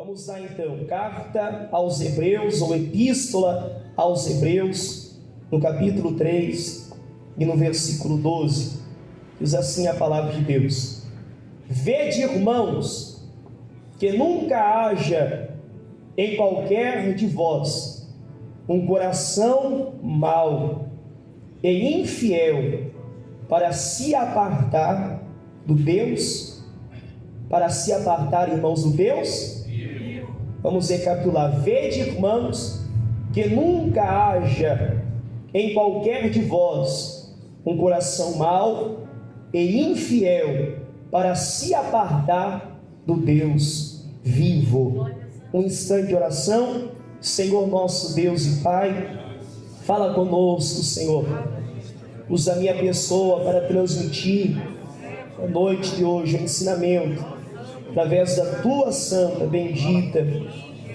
Vamos lá então, carta aos Hebreus, ou epístola aos Hebreus, no capítulo 3 e no versículo 12, diz assim a palavra de Deus: Vede, irmãos, que nunca haja em qualquer de vós um coração mau e infiel para se apartar do Deus, irmãos, do Deus. Vamos recapitular: Vede, irmãos, que nunca haja em qualquer de vós um coração mau e infiel para se apartar do Deus vivo. Um instante de oração. Senhor nosso Deus e Pai, fala conosco, Senhor. Usa a minha pessoa para transmitir a noite de hoje o ensinamento através da Tua santa, bendita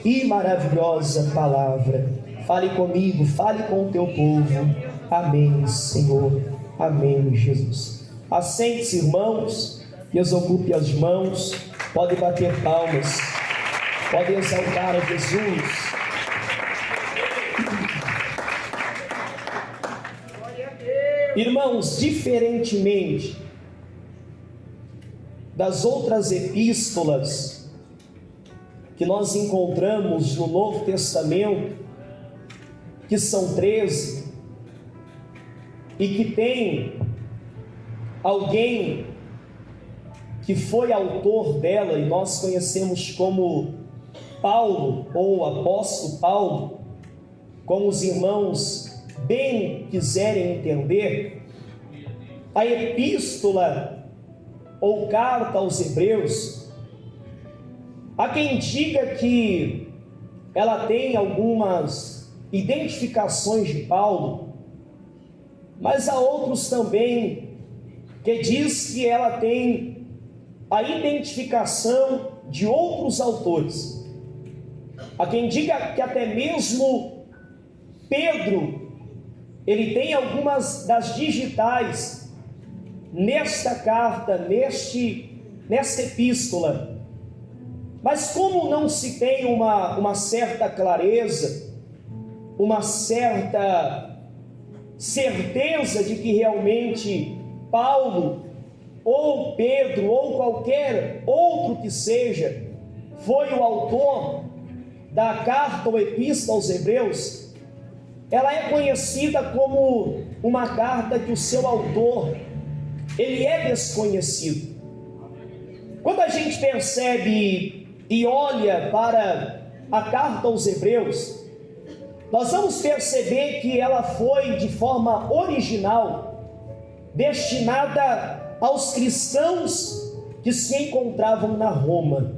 e maravilhosa palavra. Fale comigo, fale com o Teu povo. Amém, Senhor. Amém, Jesus. Assente-se, irmãos, desocupe as mãos, pode bater palmas, pode exaltar a Jesus. Irmãos, diferentemente das outras epístolas que nós encontramos no Novo Testamento, que são 13, e que tem alguém que foi autor dela, e nós conhecemos como Paulo, ou apóstolo Paulo, como os irmãos bem quiserem entender, a epístola ou carta aos Hebreus, há quem diga que ela tem algumas identificações de Paulo, mas há outros também que diz que ela tem a identificação de outros autores. Há quem diga que até mesmo Pedro, ele tem algumas das digitais nesta carta, nesta epístola. Mas como não se tem uma certa clareza, uma certa certeza de que realmente Paulo, ou Pedro, ou qualquer outro que seja, foi o autor da carta ou epístola aos Hebreus, ela é conhecida como uma carta que o seu autor, ele é desconhecido. Quando a gente percebe e olha para a carta aos Hebreus, nós vamos perceber que ela foi de forma original destinada aos cristãos que se encontravam na Roma.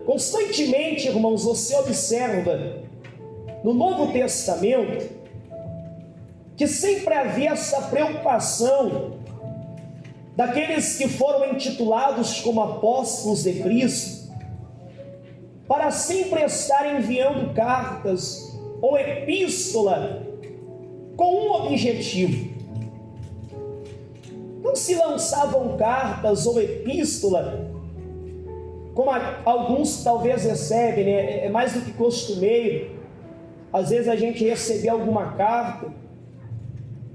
Constantemente, irmãos, você observa no Novo Testamento que sempre havia essa preocupação daqueles que foram intitulados como apóstolos de Cristo, para sempre estar enviando cartas ou epístola com um objetivo. Não se lançavam cartas ou epístola como alguns talvez recebem, né? É mais do que costumeiro. Às vezes a gente recebe alguma carta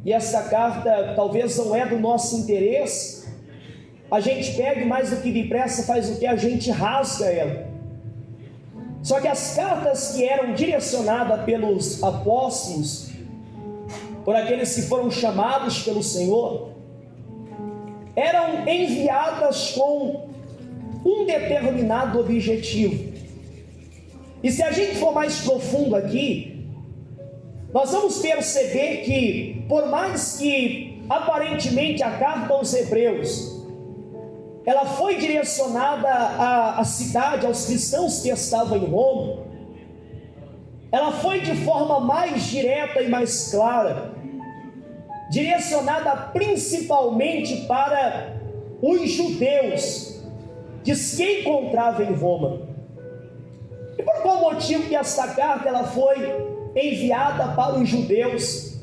e essa carta talvez não é do nosso interesse. A gente pega e mais do que depressa faz o que? A gente rasga ela. Só que as cartas que eram direcionadas pelos apóstolos, por aqueles que foram chamados pelo Senhor, eram enviadas com um determinado objetivo. E se a gente for mais profundo aqui, nós vamos perceber que, por mais que aparentemente a carta aos Hebreus ela foi direcionada à cidade, aos cristãos que estavam em Roma, ela foi de forma mais direta e mais clara, direcionada principalmente para os judeus que se encontravam em Roma. E por qual motivo que esta carta ela foi enviada para os judeus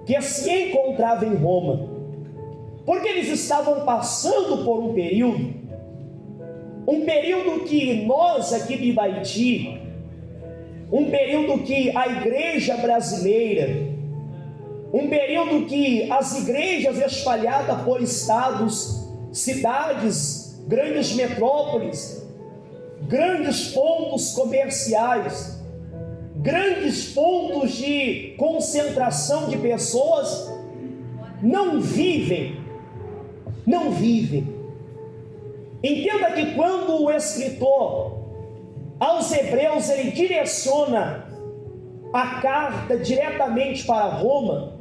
que se encontravam em Roma? Porque eles estavam passando por um período um período que nós aqui de Ibaiti, um período que a igreja brasileira, um período que as igrejas espalhadas por estados, cidades, grandes metrópoles, grandes pontos comerciais, grandes pontos de concentração de pessoas, não vivem. Entenda que quando o escritor aos Hebreus, ele direciona a carta diretamente para Roma,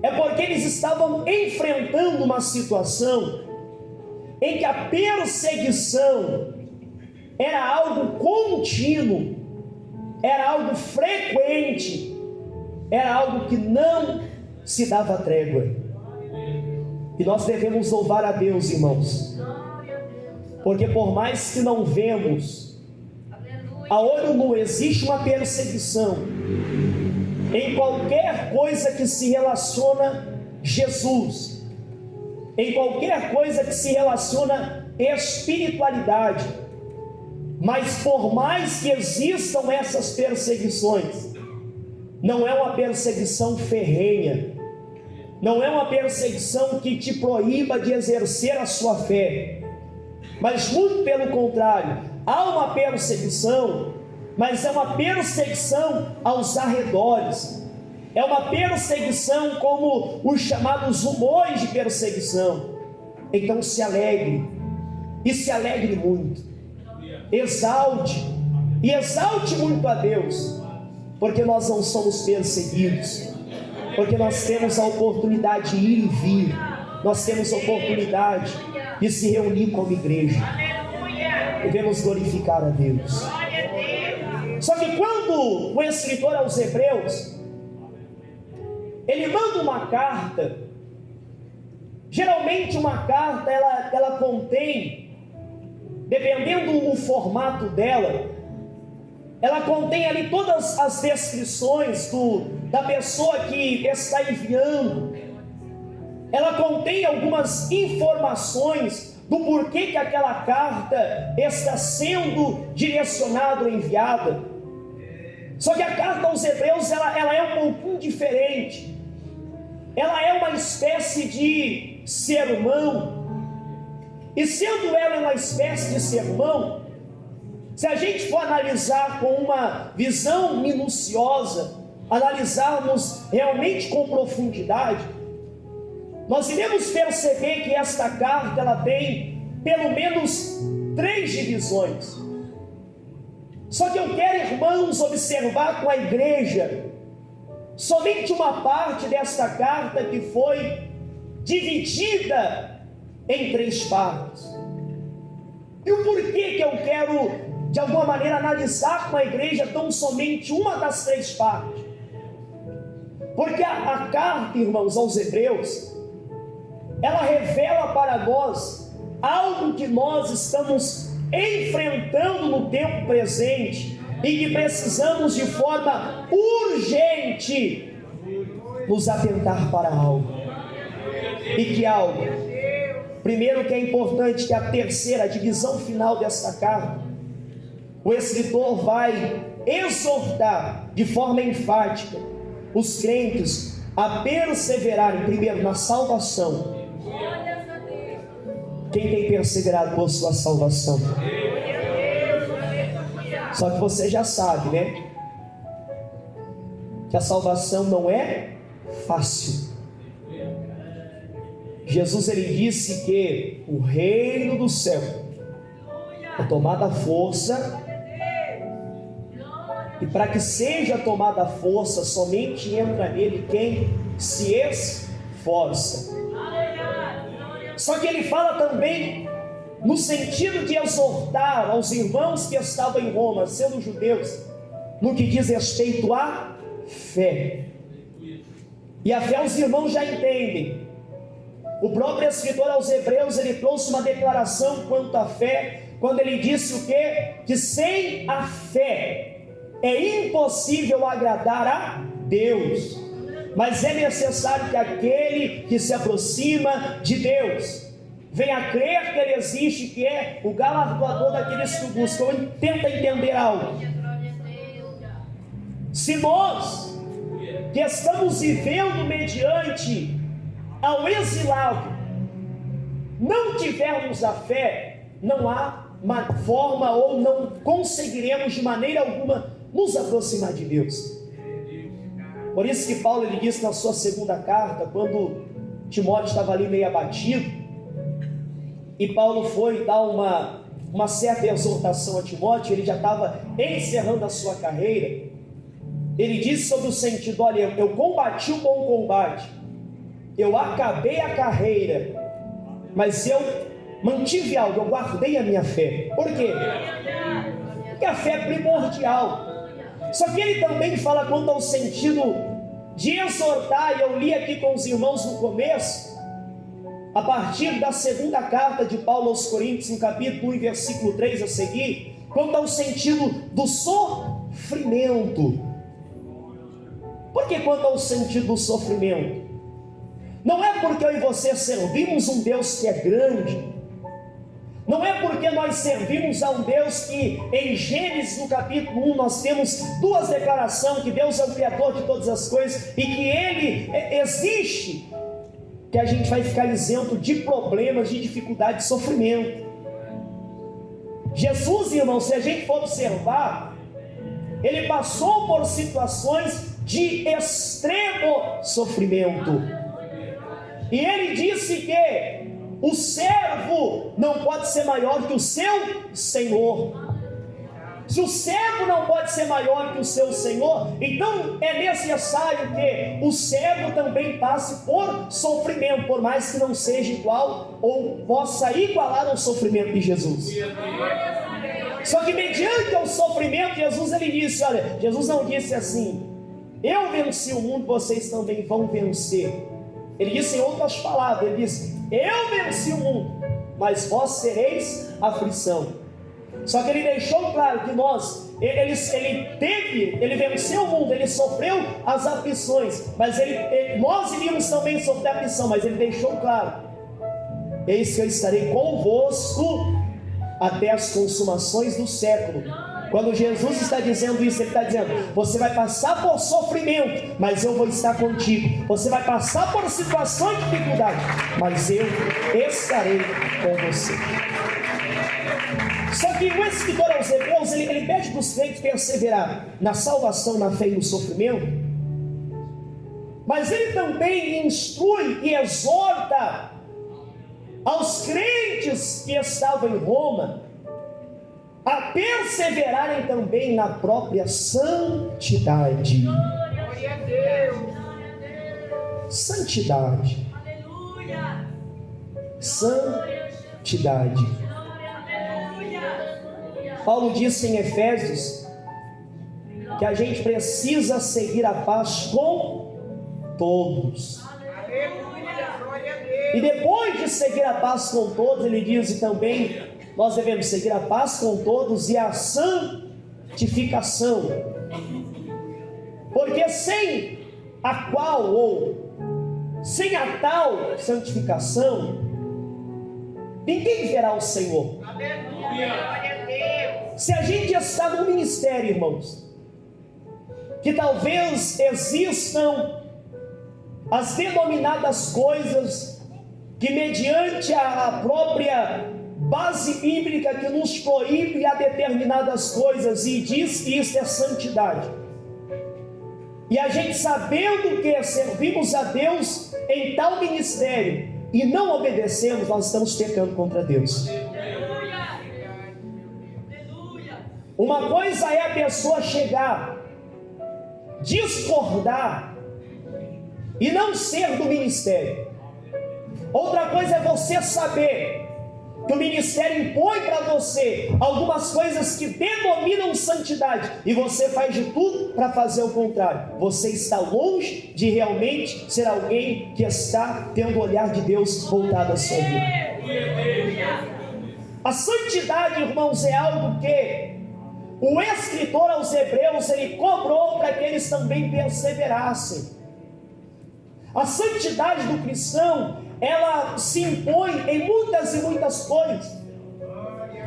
é porque eles estavam enfrentando uma situação em que a perseguição era algo contínuo, era algo frequente, era algo que não se dava trégua. E nós devemos louvar a Deus, irmãos, porque por mais que não vemos, a olho nu existe uma perseguição em qualquer coisa que se relaciona a Jesus, em qualquer coisa que se relaciona à espiritualidade. Mas por mais que existam essas perseguições, não é uma perseguição ferrenha, não é uma perseguição que te proíba de exercer a sua fé, mas muito pelo contrário, há uma perseguição, mas é uma perseguição aos arredores, é uma perseguição como os chamados rumores de perseguição. Então se alegre, e se alegre muito, exalte muito a Deus, porque nós não somos perseguidos, porque nós temos a oportunidade de ir e vir, nós temos a oportunidade de se reunir como igreja. Devemos glorificar a Deus. Só que quando o escritor aos Hebreus, ele manda uma carta, geralmente uma carta ela contém, dependendo do formato dela, ela contém ali todas as descrições da pessoa que está enviando, ela contém algumas informações do porquê que aquela carta está sendo direcionada ou enviada. Só que a carta aos Hebreus ela é um pouquinho diferente. Ela é uma espécie de sermão. E sendo ela uma espécie de sermão, se a gente for analisar com uma visão minuciosa, analisarmos realmente com profundidade, nós iremos perceber que esta carta ela tem pelo menos 3 divisões. Só que eu quero, irmãos, observar com a igreja somente uma parte desta carta que foi dividida em 3 partes. E o porquê que eu quero, de alguma maneira, analisar com a igreja tão somente uma das 3 partes? Porque a carta, irmãos, aos Hebreus, ela revela para nós algo que nós estamos enfrentando no tempo presente e que precisamos de forma urgente nos atentar para algo. E que algo? Primeiro, que é importante, que a terceira, a divisão final desta carta, o escritor vai exortar de forma enfática os crentes a perseverarem primeiro na salvação. Quem tem perseverado por sua salvação? Só que você já sabe, né? Que a salvação não é fácil. Jesus, ele disse que o reino do céu é tomado à força, e para que seja tomada a força, somente entra nele quem se esforça. Só que ele fala também no sentido de exortar aos irmãos que estavam em Roma, sendo judeus, no que diz respeito à fé. E a fé os irmãos já entendem. O próprio escritor aos Hebreus, ele trouxe uma declaração quanto à fé, quando ele disse o quê? Que sem a fé é impossível agradar a Deus. Mas é necessário que aquele que se aproxima de Deus venha crer que Ele existe, que é o galardoador daqueles que o buscam. Ele tenta entender algo. Se nós, que estamos vivendo mediante ao exilado, não tivermos a fé, não há forma ou não conseguiremos de maneira alguma nos aproximar de Deus. Por isso que Paulo ele disse na sua segunda carta, quando Timóteo estava ali meio abatido, e Paulo foi dar uma certa exortação a Timóteo, ele já estava encerrando a sua carreira. Ele disse sobre o sentido: olha, eu combati o bom combate, eu acabei a carreira, mas eu mantive algo, eu guardei a minha fé. Por quê? Porque a fé é primordial. Só que ele também fala quanto ao sentido de exortar, e eu li aqui com os irmãos no começo, a partir da segunda carta de Paulo aos Coríntios, no capítulo 1, versículo 3 a seguir, quanto ao sentido do sofrimento. Por que quanto ao sentido do sofrimento? Não é porque eu e você servimos um Deus que é grande, não é porque nós servimos a um Deus que em Gênesis no capítulo 1 nós temos duas declarações, que Deus é o Criador de todas as coisas e que Ele existe, que a gente vai ficar isento de problemas, de dificuldade, de sofrimento. Jesus, irmão, se a gente for observar, Ele passou por situações de extremo sofrimento, e Ele disse que o servo não pode ser maior que o seu senhor. Se o servo não pode ser maior que o seu senhor, então é necessário que o servo também passe por sofrimento, por mais que não seja igual ou possa igualar ao sofrimento de Jesus. Só que mediante o sofrimento, Jesus ele disse, olha, Jesus não disse assim: eu venci o mundo, vocês também vão vencer. Ele disse em outras palavras, ele disse: eu venci o mundo, mas vós sereis aflição. Só que ele deixou claro que ele venceu o mundo, ele sofreu as aflições, mas nós iríamos também sofrer aflição, mas ele deixou claro: eis que eu estarei convosco até as consumações do século. Quando Jesus está dizendo isso, Ele está dizendo: você vai passar por sofrimento, mas eu vou estar contigo. Você vai passar por situações de dificuldade, mas eu estarei com você. Só que o escritor aos Hebreus, ele pede para os crentes perseverar na salvação, na fé e no sofrimento, mas ele também instrui e exorta aos crentes que estavam em Roma a perseverarem também na própria santidade. Glória a Deus. Santidade. Aleluia. Santidade. Paulo disse em Efésios que a gente precisa seguir a paz com todos. E depois de seguir a paz com todos, ele diz e também nós devemos seguir a paz com todos e a santificação, porque sem a qual ou sem a tal santificação ninguém verá o Senhor. Se a gente está no ministério, irmãos, que talvez existam as denominadas coisas que mediante a própria base bíblica que nos proíbe a determinadas coisas e diz que isso é santidade, e a gente sabendo que servimos a Deus em tal ministério e não obedecemos, nós estamos pecando contra Deus. Uma coisa é a pessoa chegar, discordar e não ser do ministério. Outra coisa é você saber que o ministério impõe para você algumas coisas que denominam santidade e você faz de tudo para fazer o contrário. Você está longe de realmente ser alguém que está tendo o olhar de Deus voltado à sua vida. A santidade, irmãos, é algo que o escritor aos Hebreus ele cobrou para que eles também perseverassem. A santidade do cristão, ela se impõe em muitas e muitas coisas.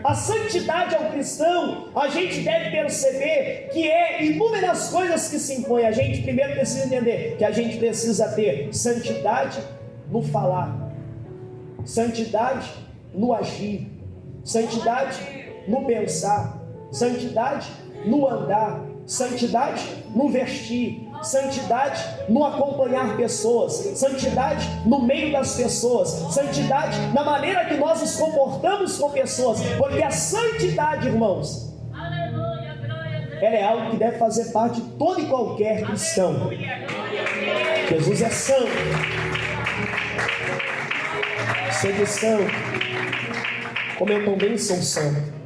A santidade ao cristão, a gente deve perceber que é inúmeras coisas que se impõem. A gente primeiro precisa entender que a gente precisa ter santidade no falar, santidade no agir, santidade no pensar, santidade no andar, santidade no vestir, santidade no acompanhar pessoas, santidade no meio das pessoas, santidade na maneira que nós nos comportamos com pessoas, porque a santidade, irmãos, ela é algo que deve fazer parte de todo e qualquer cristão. Jesus é santo. Ser cristão, como eu também sou santo.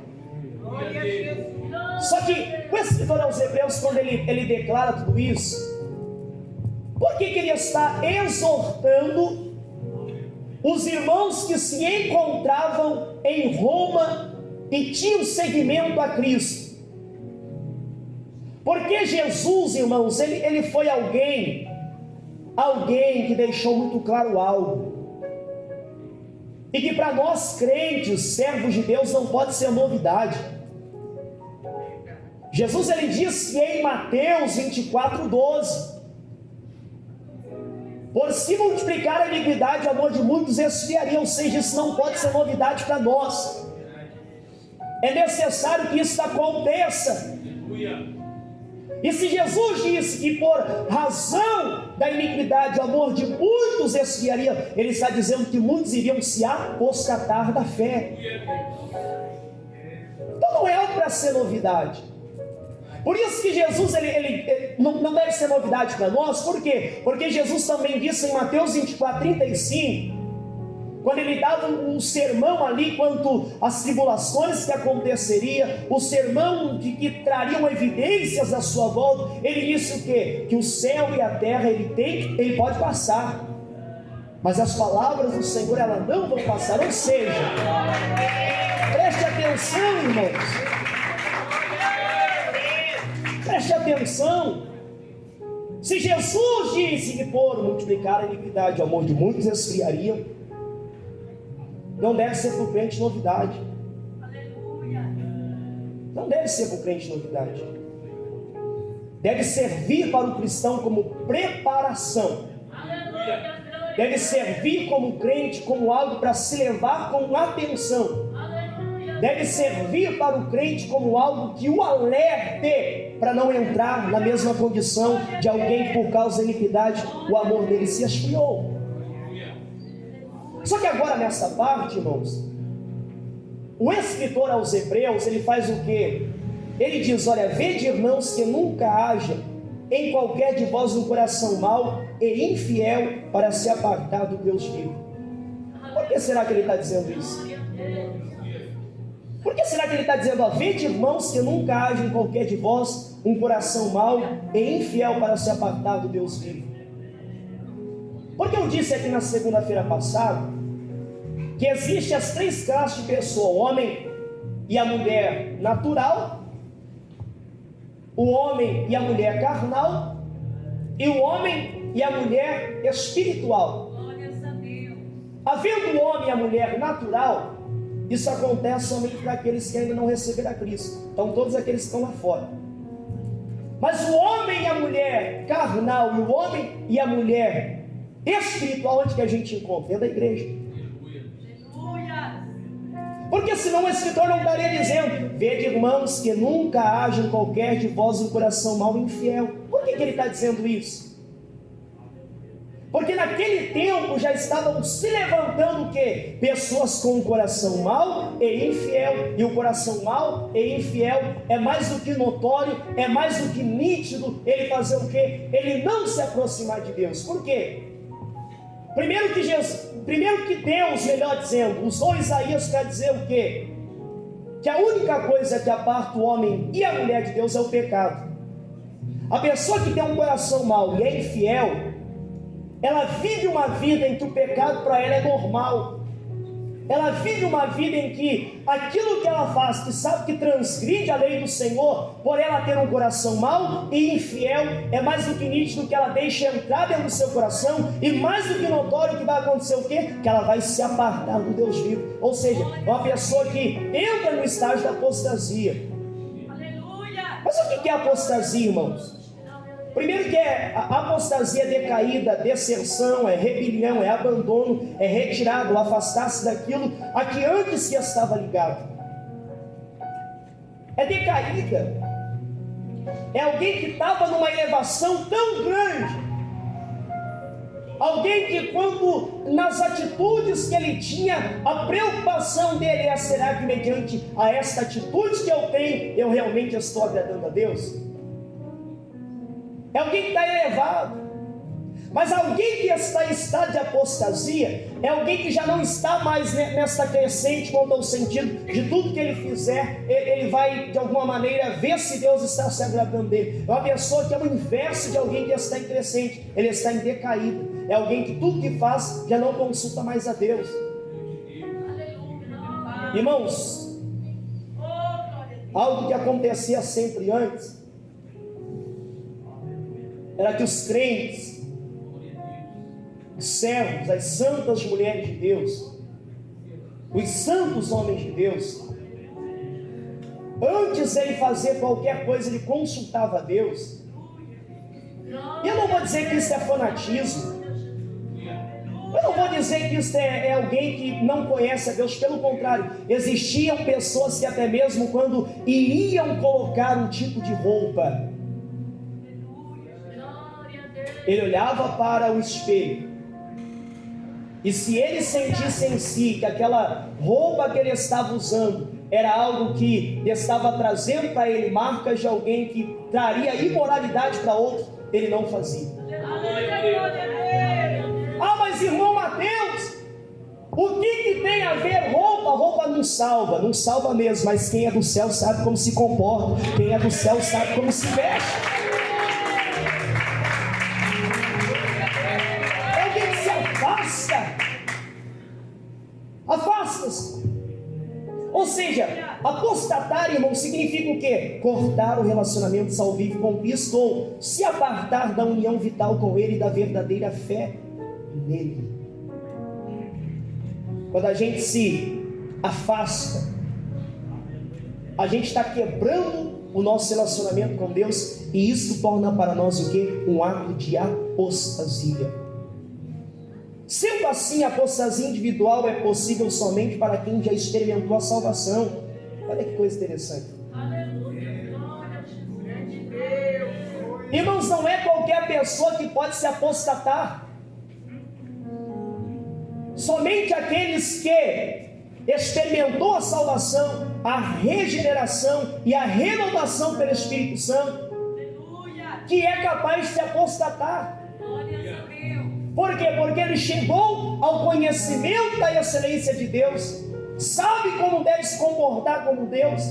Só que o escritor aos Hebreus, quando ele declara tudo isso, por que ele está exortando os irmãos que se encontravam em Roma e tinham seguimento a Cristo? Porque Jesus, irmãos, ele foi alguém que deixou muito claro algo, e que para nós crentes, servos de Deus, não pode ser novidade. Jesus, ele disse em Mateus 24:12: por se multiplicar a iniquidade, o amor de muitos esfriaria. Ou seja, isso não pode ser novidade para nós. É necessário que isso aconteça. E se Jesus disse que por razão da iniquidade o amor de muitos esfriaria, ele está dizendo que muitos iriam se apostatar da fé. Então não é algo para ser novidade. Por isso que Jesus ele não deve ser novidade para nós. Por quê? Porque Jesus também disse em Mateus 24:35, quando ele dava um sermão ali quanto às tribulações que aconteceria, o sermão de que trariam evidências à sua volta, ele disse o quê? Que o céu e a terra ele pode passar, mas as palavras do Senhor elas não vão passar. Ou seja, preste atenção, irmãos. Preste atenção. Se Jesus disse que por multiplicar a iniquidade o amor de muitos esfriaria, não deve ser para o crente novidade. Não deve ser para o crente novidade. Deve servir para o cristão como preparação. Deve servir como crente como algo para se levar com atenção. Deve servir para o crente como algo que o alerte para não entrar na mesma condição de alguém que por causa da iniquidade o amor dele se esfriou. Só que agora nessa parte, irmãos, o escritor aos Hebreus, ele faz o quê? Ele diz: olha, vede, irmãos, que nunca haja em qualquer de vós um coração mau e infiel para se apartar do Deus vivo. Por que será que ele está dizendo isso? Por que será que ele está dizendo: ó, vede, irmãos, que nunca haja em qualquer de vós um coração mau e infiel para se apartar do Deus vivo? Porque eu disse aqui na segunda-feira passada que existem as três classes de pessoa: o homem e a mulher natural, o homem e a mulher carnal, e o homem e a mulher espiritual. Havendo o homem e a mulher natural, isso acontece somente para aqueles que ainda não receberam a Cristo. Então todos aqueles que estão lá fora. Mas o homem e a mulher carnal, e o homem e a mulher espiritual, onde que a gente encontra? Dentro da igreja. Porque senão o escritor não estaria dizendo: vede, irmãos, que nunca haja em qualquer de vós um coração mau e infiel. Por que ele está dizendo isso? Porque naquele tempo já estavam se levantando o quê? Pessoas com um coração mau e infiel. E o coração mau e infiel é mais do que notório, é mais do que nítido ele fazer o quê? Ele não se aproximar de Deus. Por quê? Primeiro que Deus, melhor dizendo, usou Isaías para dizer o quê? Que a única coisa que aparta o homem e a mulher de Deus é o pecado. A pessoa que tem um coração mau e é infiel, ela vive uma vida em que o pecado para ela é normal. ela vive uma vida em que aquilo que ela faz, que sabe que transgride a lei do Senhor, por ela ter um coração mau e infiel, é mais do que nítido que ela deixa entrar dentro do seu coração, e mais do que notório que vai acontecer o quê? Que ela vai se apartar do Deus vivo. Ou seja, é uma pessoa que entra no estágio da apostasia. Mas o que é apostasia, irmãos? Primeiro que a apostasia é decaída, deserção, é rebelião, é abandono, é retirado, afastar-se daquilo a que antes se estava ligado. É decaída. É alguém que estava numa elevação tão grande. Alguém que quando nas atitudes que ele tinha, a preocupação dele é: será que mediante a esta atitude que eu tenho, eu realmente estou agradando a Deus? É alguém que está elevado. Mas alguém que está em estado de apostasia é alguém que já não está mais nessa crescente quanto ao sentido de tudo que ele fizer, ele vai de alguma maneira ver se Deus está se agradando dele. É uma pessoa que é o inverso de alguém que está em crescente, ele está em decaída. É alguém que tudo que faz já não consulta mais a Deus. Irmãos, algo que acontecia sempre antes era que os crentes, os servos, as santas mulheres de Deus, os santos homens de Deus, antes de ele fazer qualquer coisa, ele consultava a Deus. E eu não vou dizer que isso é fanatismo, eu não vou dizer que isso é alguém que não conhece a Deus. Pelo contrário, existiam pessoas que até mesmo quando iriam colocar um tipo de roupa, ele olhava para o espelho, e se ele sentisse em si que aquela roupa que ele estava usando era algo que estava trazendo para ele marcas de alguém que traria imoralidade para outro, ele não fazia. Ah, mas irmão Mateus, o que tem a ver roupa? Roupa não salva mesmo, mas quem é do céu sabe como se comporta, quem é do céu sabe como se veste. Afasta-se. Ou seja, apostatar, irmão, significa o quê? Cortar o relacionamento salvífico com Cristo, ou se apartar da união vital com Ele e da verdadeira fé nele. Quando a gente se afasta, a gente está quebrando o nosso relacionamento com Deus, e isso torna para nós o quê? Um ato de apostasia. Sendo assim, a apostasia individual é possível somente para quem já experimentou a salvação. Olha que coisa interessante. Irmãos, não é qualquer pessoa que pode se apostatar. Somente aqueles que experimentou a salvação, a regeneração e a renovação pelo Espírito Santo, que é capaz de se apostatar. Por quê? Porque ele chegou ao conhecimento da excelência de Deus, sabe como deve se comportar como Deus,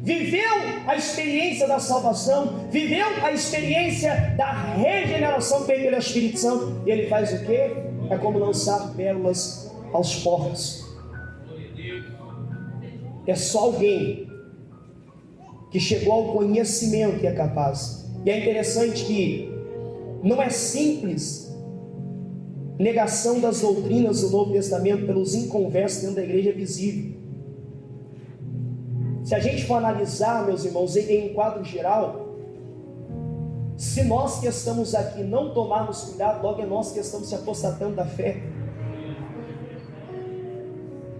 viveu a experiência da salvação, viveu a experiência da regeneração feita pelo Espírito Santo, e ele faz o quê? É como lançar pérolas aos porcos. É só alguém que chegou ao conhecimento que é capaz. E é interessante que não é simples negação das doutrinas do Novo Testamento pelos inconversos dentro da igreja visível. Se a gente for analisar, meus irmãos, em um quadro geral, se nós que estamos aqui não tomarmos cuidado, logo é nós que estamos se apostatando da fé.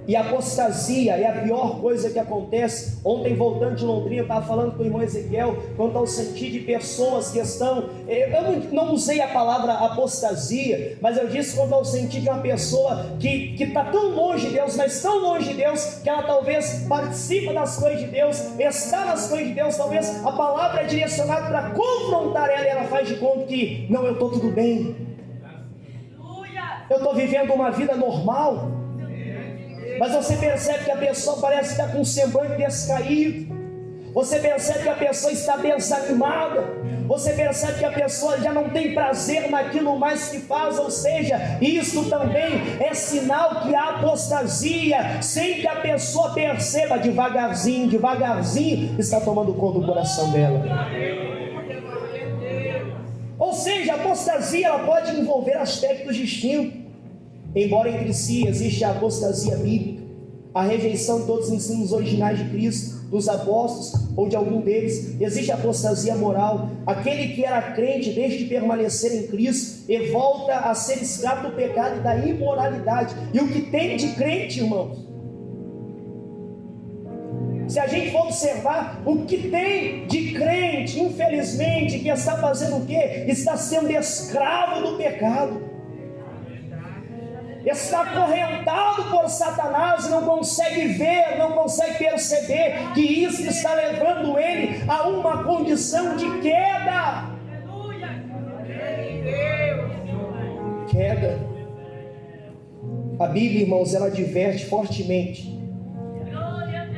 E a apostasia é a pior coisa que acontece. Ontem, voltando de Londrina, eu estava falando com o irmão Ezequiel quanto ao sentido de pessoas que estão... Eu não usei a palavra apostasia, mas eu disse quanto ao sentido de uma pessoa que está tão longe de Deus, mas tão longe de Deus, que ela talvez participa das coisas de Deus, está nas coisas de Deus, talvez a palavra é direcionada para confrontar ela, e ela faz de conta que, não, eu estou tudo bem, eu estou vivendo uma vida normal. Mas você percebe que a pessoa parece estar com um semblante descaído, Você percebe que a pessoa está desanimada. Você percebe que a pessoa já não tem prazer naquilo mais que faz. Ou seja, isso também é sinal que há apostasia, sem que a pessoa perceba. Devagarzinho, devagarzinho, está tomando conta do coração dela. Ou seja, a apostasia ela pode envolver aspectos distintos. Embora entre si existe a apostasia bíblica, a rejeição de todos os ensinos originais de Cristo, dos apóstolos ou de algum deles, existe a apostasia moral. Aquele que era crente deixa de permanecer em Cristo e volta a ser escravo do pecado e da imoralidade. E o que tem de crente, irmãos? Se a gente for observar, o que tem de crente, infelizmente, que está fazendo o quê? Está sendo escravo do pecado. Está acorrentado por Satanás, não consegue ver, não consegue perceber que isso está levando ele a uma condição de queda. Queda. A Bíblia, irmãos, ela adverte fortemente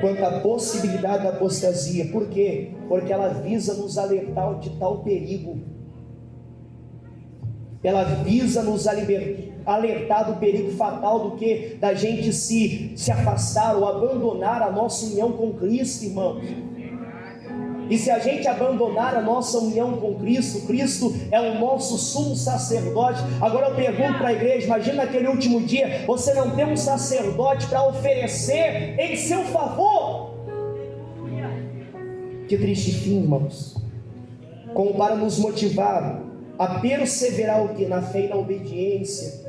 quanto à possibilidade da apostasia. Por quê? Porque ela visa nos alertar de tal perigo. Ela visa nos alertar do perigo fatal do que da gente se afastar ou abandonar a nossa união com Cristo, irmão. E se a gente abandonar a nossa união com Cristo, Cristo é o nosso sumo sacerdote. Agora eu pergunto para a igreja, imagina naquele último dia, você não tem um sacerdote para oferecer em seu favor. Que triste fim, irmãos. Como para nos motivar a perseverar o que? Na fé e na obediência.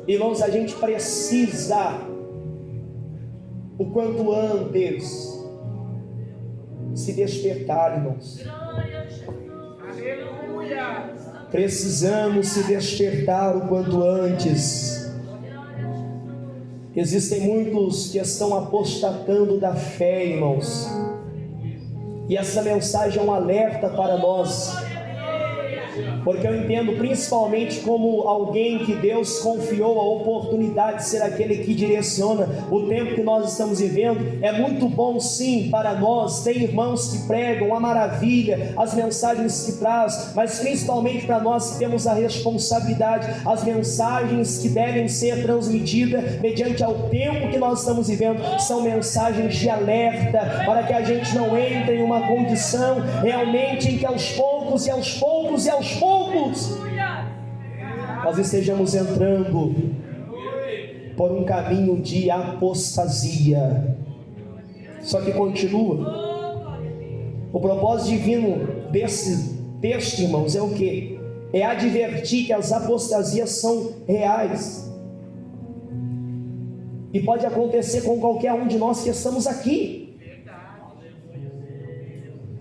Irmãos, a gente precisa o quanto antes se despertar, irmãos. Precisamos se despertar o quanto antes. Existem muitos que estão apostatando da fé, irmãos. E essa mensagem é um alerta para nós, porque eu entendo principalmente como alguém que Deus confiou a oportunidade de ser aquele que direciona o tempo que nós estamos vivendo. É muito bom sim para nós, tem irmãos que pregam a maravilha, as mensagens que traz, mas principalmente para nós que temos a responsabilidade, as mensagens que devem ser transmitidas mediante ao tempo que nós estamos vivendo, são mensagens de alerta, para que a gente não entre em uma condição realmente em que aos poucos nós estejamos entrando por um caminho de apostasia. Só que continua. O propósito divino desse texto, irmãos, é o que? É advertir que as apostasias são reais. E pode acontecer com qualquer um de nós que estamos aqui.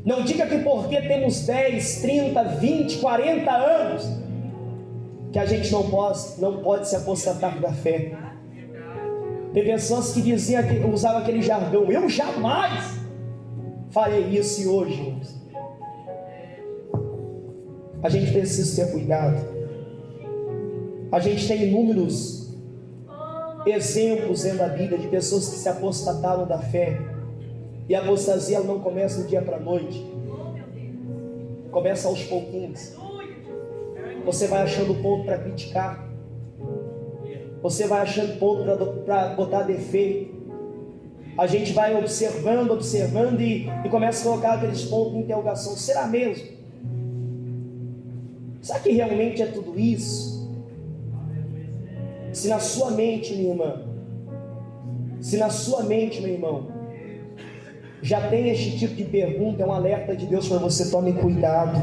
Não diga que porque temos 10, 30, 20, 40 anos, que a gente não pode se apostatar da fé. Tem pessoas que diziam, que usavam aquele jargão: eu jamais farei isso. E hoje, irmãos, a gente precisa ter cuidado. A gente tem inúmeros exemplos dentro da Bíblia de pessoas que se apostataram da fé. E a apostasia ela não começa do dia para a noite, começa aos pouquinhos. Você vai achando ponto para criticar, você vai achando ponto para botar defeito. A gente vai observando e começa a colocar aqueles pontos de interrogação: será mesmo? Será que realmente é tudo isso? Se na sua mente, minha irmã, se na sua mente, meu irmão, já tem este tipo de pergunta, é um alerta de Deus para você: tome cuidado.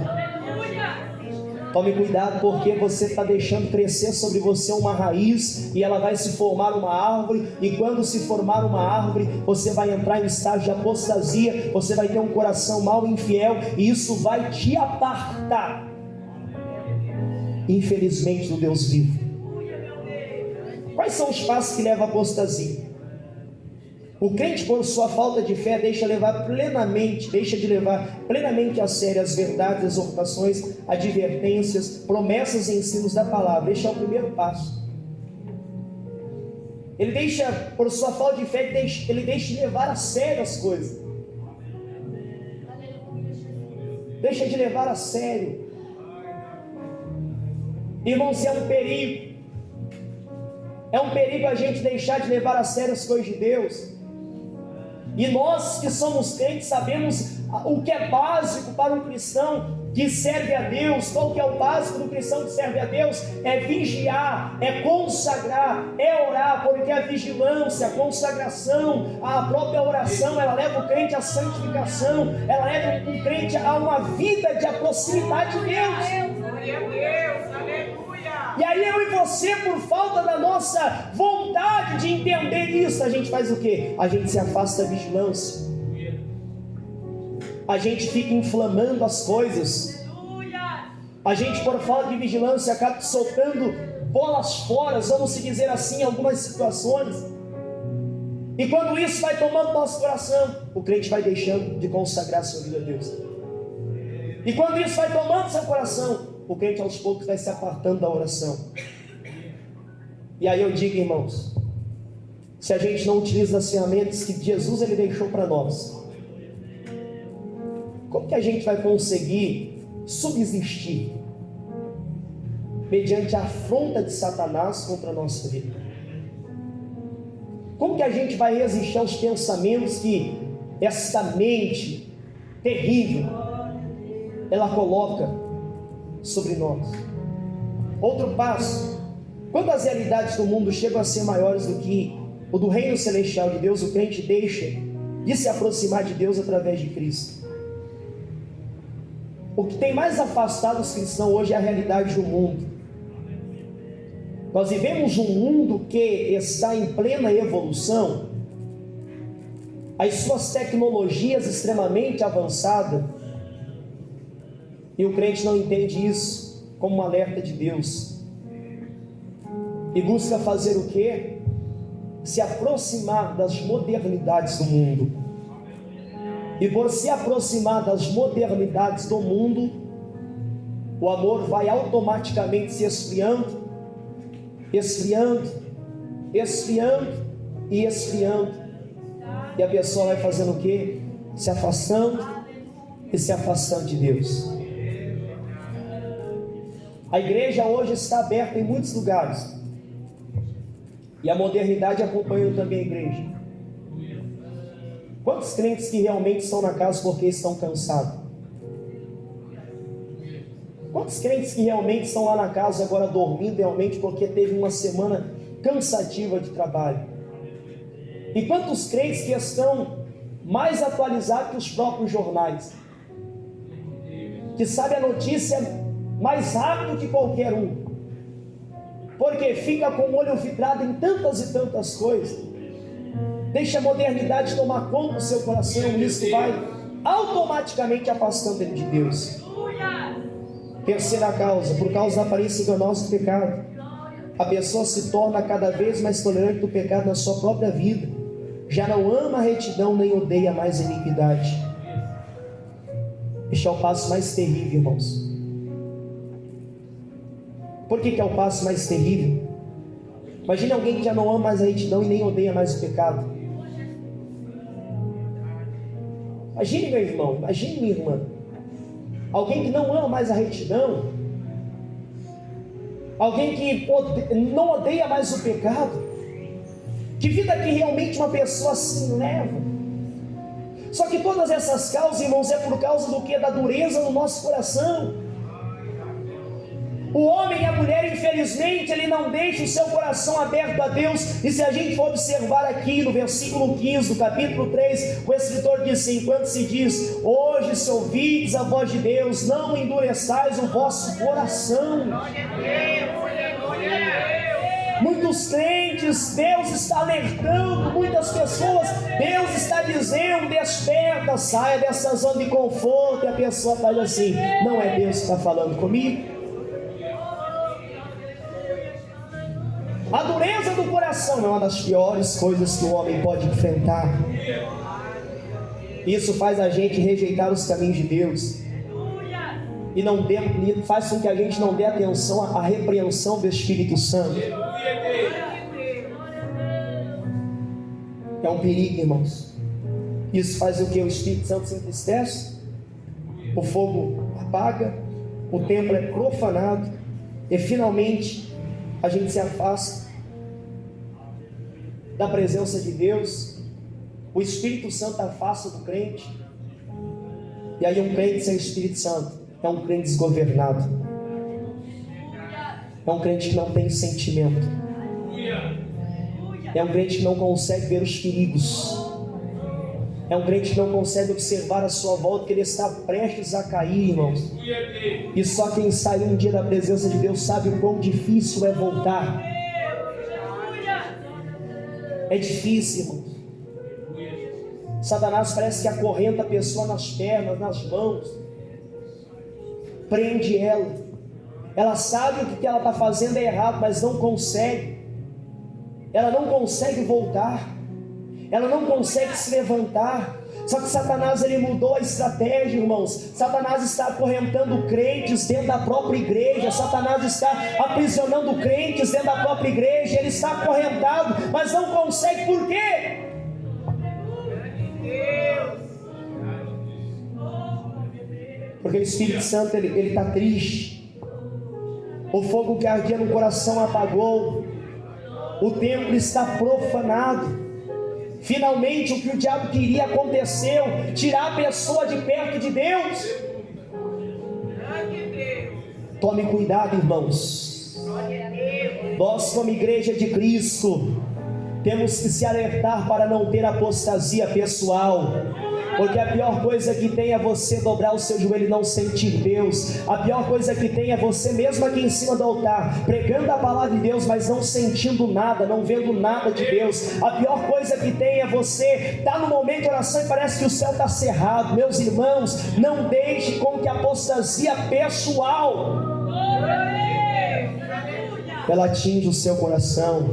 Tome cuidado, porque você está deixando crescer sobre você uma raiz, e ela vai se formar uma árvore, e quando se formar uma árvore, você vai entrar em estágio de apostasia, você vai ter um coração mau e infiel, e isso vai te apartar, infelizmente, do Deus vivo. Quais são os passos que levam à apostasia? O crente, por sua falta de fé, deixa de levar plenamente a sério as verdades, exortações, advertências, promessas e ensinos da palavra. Este é o primeiro passo. Ele deixa, por sua falta de fé, ele deixa de levar a sério as coisas. Deixa de levar a sério. Irmãos, é um perigo. É um perigo a gente deixar de levar a sério as coisas de Deus. E nós que somos crentes sabemos o que é básico para um cristão que serve a Deus. Qual que é o básico do cristão que serve a Deus? É vigiar, é consagrar, é orar, porque a vigilância, a consagração, a própria oração, ela leva o crente à santificação, ela leva o crente a uma vida de proximidade de Deus. Glória a Deus, aleluia! E aí eu e você, por falta da nossa vontade de entender isso, a gente faz o quê? A gente se afasta da vigilância. A gente fica inflamando as coisas. A gente, por falta de vigilância, acaba soltando bolas fora, vamos se dizer assim, em algumas situações. E quando isso vai tomando nosso coração, o crente vai deixando de consagrar sua vida a Deus. E quando isso vai tomando seu coração, o crente aos poucos vai se apartando da oração. E aí eu digo, irmãos, se a gente não utiliza as ferramentas que Jesus ele deixou para nós, como que a gente vai conseguir subsistir mediante a afronta de Satanás contra a nossa vida? Como que a gente vai resistir aos pensamentos que essa mente terrível ela coloca sobre nós? Outro passo: quando as realidades do mundo chegam a ser maiores do que o do reino celestial de Deus, o crente deixa de se aproximar de Deus através de Cristo. O que tem mais afastado os cristãos hoje é a realidade do mundo. Nós vivemos um mundo que está em plena evolução, as suas tecnologias extremamente avançadas, e o crente não entende isso como um alerta de Deus, e busca fazer o quê? Se aproximar das modernidades do mundo. E por se aproximar das modernidades do mundo, o amor vai automaticamente se esfriando, esfriando, esfriando e esfriando. E a pessoa vai fazendo o quê? Se afastando e se afastando de Deus. A igreja hoje está aberta em muitos lugares, e a modernidade acompanha também a igreja. Quantos crentes que realmente estão na casa porque estão cansados? Quantos crentes que realmente estão lá na casa agora dormindo realmente porque teve uma semana cansativa de trabalho? E quantos crentes que estão mais atualizados que os próprios jornais, que sabem a notícia mais rápido que qualquer um, porque fica com o olho vidrado em tantas e tantas coisas? Deixa a modernidade tomar conta do seu coração, e isso vai automaticamente afastando ele de Deus. Terceira causa: por causa da aparência enganosa do pecado, a pessoa se torna cada vez mais tolerante do pecado na sua própria vida, já não ama a retidão nem odeia mais a iniquidade. Este é o passo mais terrível, irmãos. Por que é o passo mais terrível? Imagine alguém que já não ama mais a retidão e nem odeia mais o pecado. Imagine, meu irmão, imagine, minha irmã, alguém que não ama mais a retidão, alguém que não odeia mais o pecado. Que vida que realmente uma pessoa assim leva? Só que todas essas causas, irmãos, é por causa do que? Da dureza no nosso coração. O homem e a mulher, infelizmente, ele não deixa o seu coração aberto a Deus. E se a gente for observar aqui no versículo 15 do capítulo 3, o escritor diz assim: enquanto se diz, hoje se ouvides a voz de Deus, não endureçais o vosso coração. Muitos crentes, Deus está alertando muitas pessoas, Deus está dizendo: desperta, saia dessa zona de conforto. E a pessoa faz assim: não é Deus que está falando comigo? A dureza do coração é uma das piores coisas que o homem pode enfrentar. Isso faz a gente rejeitar os caminhos de Deus, e faz com que a gente não dê atenção à repreensão do Espírito Santo. É um perigo, irmãos. Isso faz o que? O Espírito Santo se entristece, o fogo apaga, o templo é profanado e finalmente a gente se afasta da presença de Deus. O Espírito Santo afasta do crente. E aí um crente sem Espírito Santo é um crente desgovernado, é um crente que não tem sentimento, é um crente que não consegue ver os perigos, é um crente que não consegue observar a sua volta, que ele está prestes a cair, irmãos. E só quem saiu um dia da presença de Deus sabe o quão difícil é voltar. É difícil, irmãos. Satanás parece que acorrenta a pessoa nas pernas, nas mãos, prende ela. Ela sabe que o que ela está fazendo é errado, mas não consegue. Ela não consegue voltar. Ela não consegue se levantar. Só que Satanás, ele mudou a estratégia, irmãos. Satanás está acorrentando crentes dentro da própria igreja. Satanás está aprisionando crentes dentro da própria igreja. Ele está acorrentado, mas não consegue. Por quê? Porque o Espírito Santo, ele está triste. O fogo que ardia no coração apagou. O templo está profanado. Finalmente o que o diabo queria aconteceu. Tirar a pessoa de perto de Deus. Tome cuidado, irmãos. Nós, como igreja de Cristo, temos que se alertar para não ter apostasia pessoal. Porque a pior coisa que tem é você dobrar o seu joelho e não sentir Deus. A pior coisa que tem é você mesmo aqui em cima do altar, pregando a palavra de Deus, mas não sentindo nada, não vendo nada de Deus. A pior coisa que tem é você estar no momento de oração e parece que o céu está cerrado. Meus irmãos, não deixe com que a apostasia pessoal ela atinja o seu coração.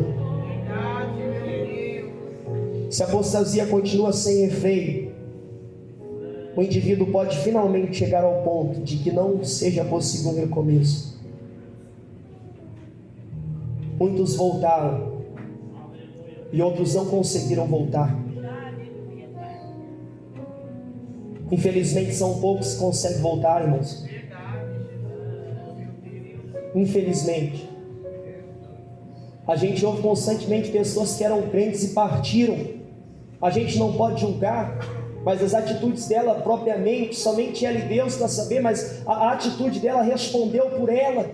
Se a apostasia continua sem efeito, o indivíduo pode finalmente chegar ao ponto de que não seja possível um recomeço. Muitos voltaram e outros não conseguiram voltar. Infelizmente são poucos que conseguem voltar, irmãos. Infelizmente. A gente ouve constantemente pessoas que eram crentes e partiram. A gente não pode julgar, mas as atitudes dela propriamente, somente ela e Deus para saber, mas a atitude dela respondeu por ela.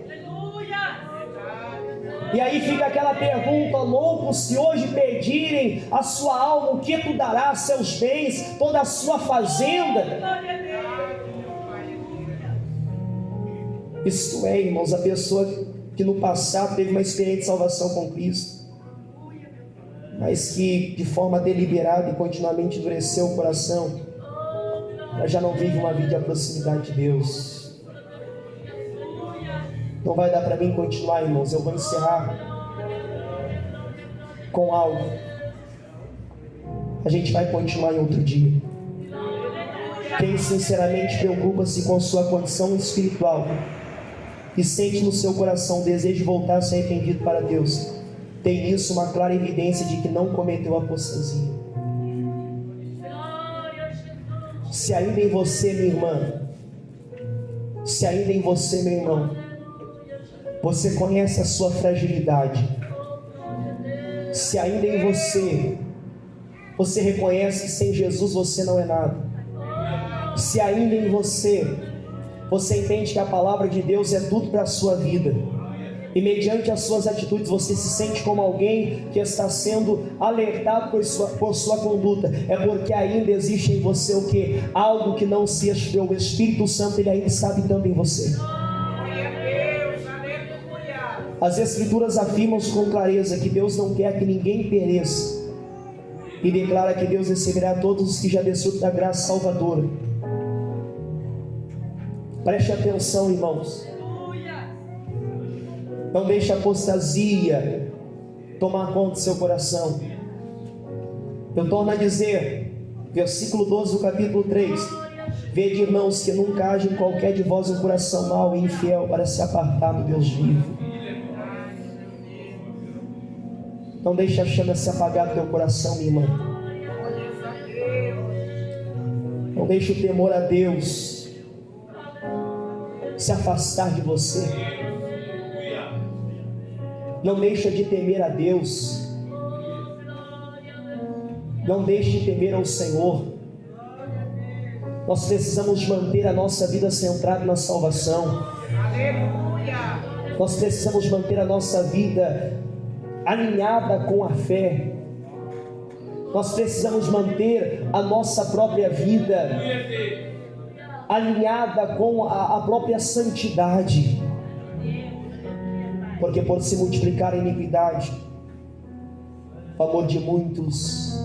E aí fica aquela pergunta: louco, se hoje pedirem a sua alma, o que tu darás? Seus bens, toda a sua fazenda? Isto é, irmãos, a pessoa que no passado teve uma experiência de salvação com Cristo, mas que de forma deliberada e continuamente endureceu o coração, ela já não vive uma vida de proximidade de Deus. Não vai dar para mim continuar, irmãos. Eu vou encerrar com algo. A gente vai continuar em outro dia. Quem sinceramente preocupa-se com sua condição espiritual e sente no seu coração o desejo de voltar a ser arrependido para Deus, tem nisso uma clara evidência de que não cometeu apostasia. Se ainda em você, minha irmã, se ainda em você, meu irmão, você conhece a sua fragilidade, se ainda em você reconhece que sem Jesus você não é nada, se ainda em você entende que a palavra de Deus é tudo para a sua vida, e mediante as suas atitudes você se sente como alguém que está sendo alertado por sua conduta, é porque ainda existe em você o que? Algo que não se esfriou. O Espírito Santo, ele ainda está habitando em você. As Escrituras afirmam com clareza que Deus não quer que ninguém pereça, e declara que Deus receberá todos os que já desfrutam da graça salvadora. Preste atenção, irmãos. Não deixe a apostasia tomar conta do seu coração. Eu torno a dizer, versículo 12 do capítulo 3: vede, irmãos, que nunca haja em qualquer de vós um coração mau e infiel para se apartar do Deus vivo. Não deixe a chama se apagar do teu coração, minha irmã. Não deixe o temor a Deus se afastar de você. Não deixe de temer a Deus. Não deixe de temer ao Senhor. Nós precisamos manter a nossa vida centrada na salvação. Aleluia. Nós precisamos manter a nossa vida alinhada com a fé. Nós precisamos manter a nossa própria vida alinhada com a própria santidade. Porque por se multiplicar a iniquidade, o amor de muitos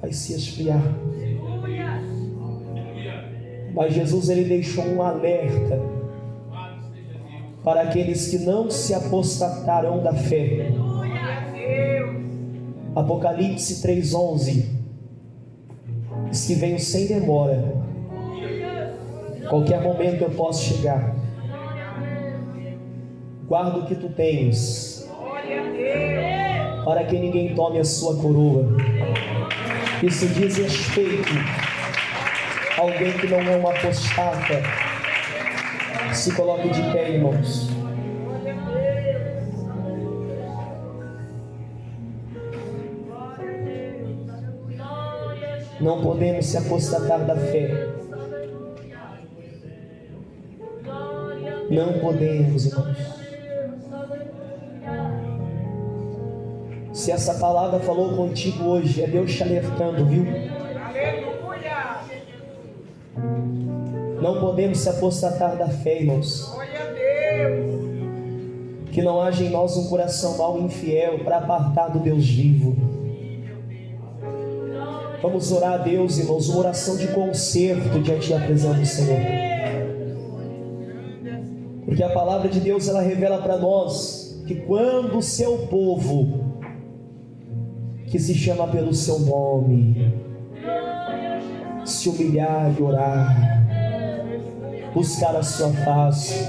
vai se esfriar. Mas Jesus, ele deixou um alerta para aqueles que não se apostatarão da fé. Apocalipse 3:11 diz que venho sem demora. Qualquer momento eu posso chegar. Guarda o que tu tens, para que ninguém tome a sua coroa. Isso diz respeito a alguém que não é um apostata. Se coloque de pé, irmãos. Não podemos se apostatar da fé. Não podemos, irmãos. Se essa palavra falou contigo hoje, é Deus te alertando, viu? Aleluia. Não podemos se apostatar da fé, irmãos. Glória a Deus. Que não haja em nós um coração mau e infiel para apartar do Deus vivo. Vamos orar a Deus, irmãos, uma oração de conserto diante da presença do Senhor. Porque a palavra de Deus, ela revela para nós que quando o seu povo, que se chama pelo seu nome, se humilhar e orar, buscar a sua face,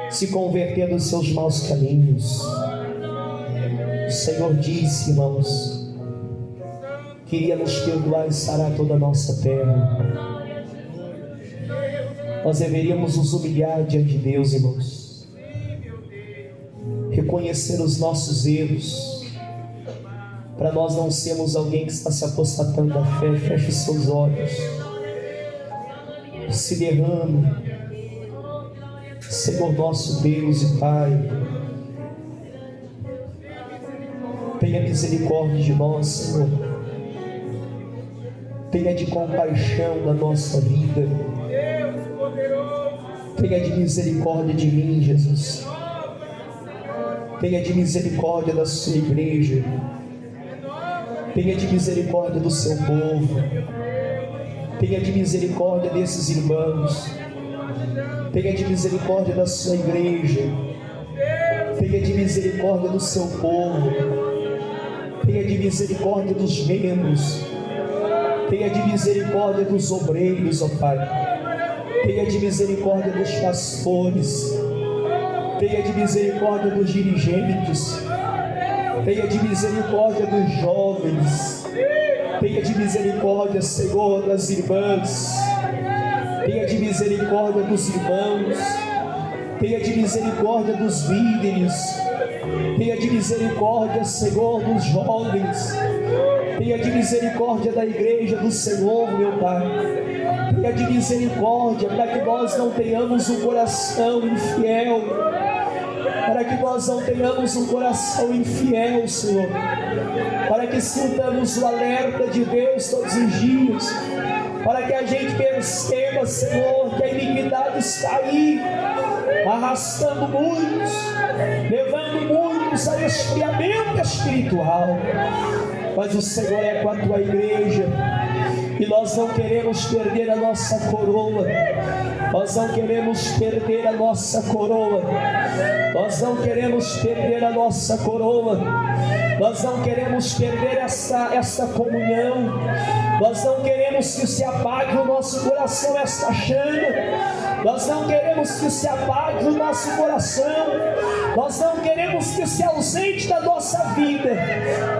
se converter dos seus maus caminhos, o Senhor disse, irmãos, que iria nos perdoar e sarar toda a nossa terra. Nós deveríamos nos humilhar diante de Deus, irmãos, reconhecer os nossos erros, para nós não sermos alguém que está se apostatando da fé. Feche seus olhos, se derrame. Senhor nosso Deus e Pai, tenha misericórdia de nós, Senhor. Tenha de compaixão da nossa vida. Tenha de misericórdia de mim, Jesus. Tenha de misericórdia da sua igreja. Tenha de misericórdia do seu povo. Tenha de misericórdia desses irmãos. Tenha de misericórdia da sua igreja. Tenha de misericórdia do seu povo. Tenha de misericórdia dos membros. Tenha de misericórdia dos obreiros, ó Pai. Tenha de misericórdia dos pastores. Tenha de misericórdia dos dirigentes. Tenha de misericórdia dos jovens. Tenha de misericórdia, Senhor, das irmãs. Tenha de misericórdia dos irmãos. Tenha de misericórdia dos líderes. Tenha de misericórdia, Senhor, dos jovens. Tenha de misericórdia da igreja do Senhor, meu Pai. Tenha de misericórdia para que nós não tenhamos um coração infiel. Para que nós não tenhamos um coração infiel, Senhor. Para que sintamos o alerta de Deus todos os dias. Para que a gente perceba, Senhor, que a iniquidade está aí, arrastando muitos, levando muitos a esfriamento espiritual. Mas o Senhor é com a tua igreja, e nós não queremos perder a nossa coroa. Nós não queremos perder a nossa coroa. Nós não queremos perder a nossa coroa. Nós não queremos perder essa comunhão. Nós não queremos que se apague o nosso coração esta chama. Nós não queremos que se apague o nosso coração Nós não queremos que se ausente da nossa vida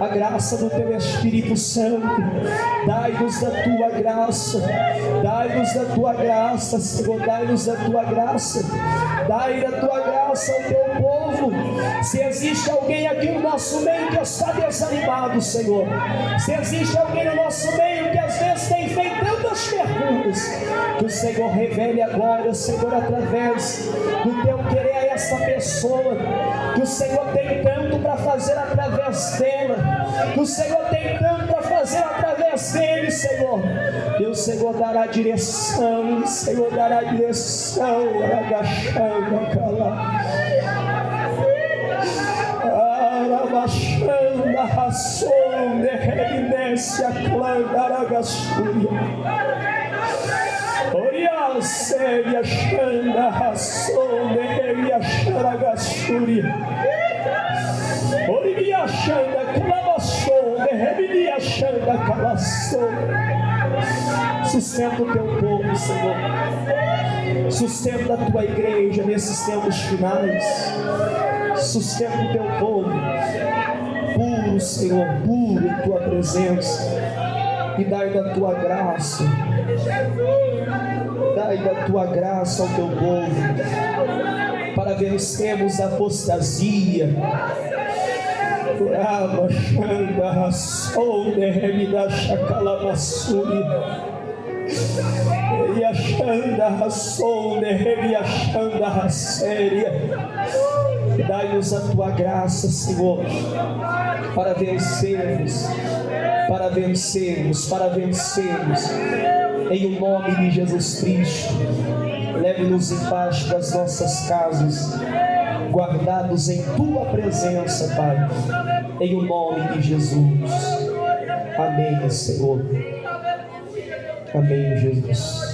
a graça do Teu Espírito Santo. Dai-nos da Tua graça, dai-nos da Tua graça, Senhor, dai-nos da Tua graça, dai da Tua graça ao Teu povo. Se existe alguém aqui no nosso meio que está desanimado, Senhor, se existe alguém no nosso meio que às vezes tem feito tantas perguntas, que o Senhor revele agora, Senhor, através do Teu querer a essa pessoa, que o Senhor tem tanto para fazer através dela, que o Senhor tem tanto para fazer através dele, Senhor. E o Senhor dará direção, o Senhor dará direção, agachando, calar. Arabachanda, ração, de revidência, clandaragaçúria. Oria, séria, xanda, ração, de reviacharagaçúria. Oria, xanda, clamação, de reviacharagaçúria, calação. Sustenta o Teu povo, Senhor. Sustenta a Tua igreja nesses tempos finais. Sustenta o Teu povo, puro, Senhor, puro em Tua presença, e dai da Tua graça, dai da Tua graça ao Teu povo, para vencermos a apostasia. E achando a ração, e achando a raséria. Dai-nos a Tua graça, Senhor, para vencermos, para vencermos, para vencermos, em o nome de Jesus Cristo. Leve-nos em paz para as nossas casas, guardados em Tua presença, Pai, em o nome de Jesus. Amém, Senhor. Amém, Jesus.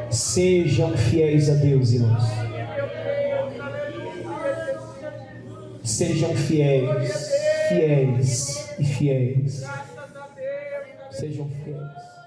Sejam fiéis a Deus, irmãos. Sejam fiéis, fiéis e fiéis. Sejam fiéis.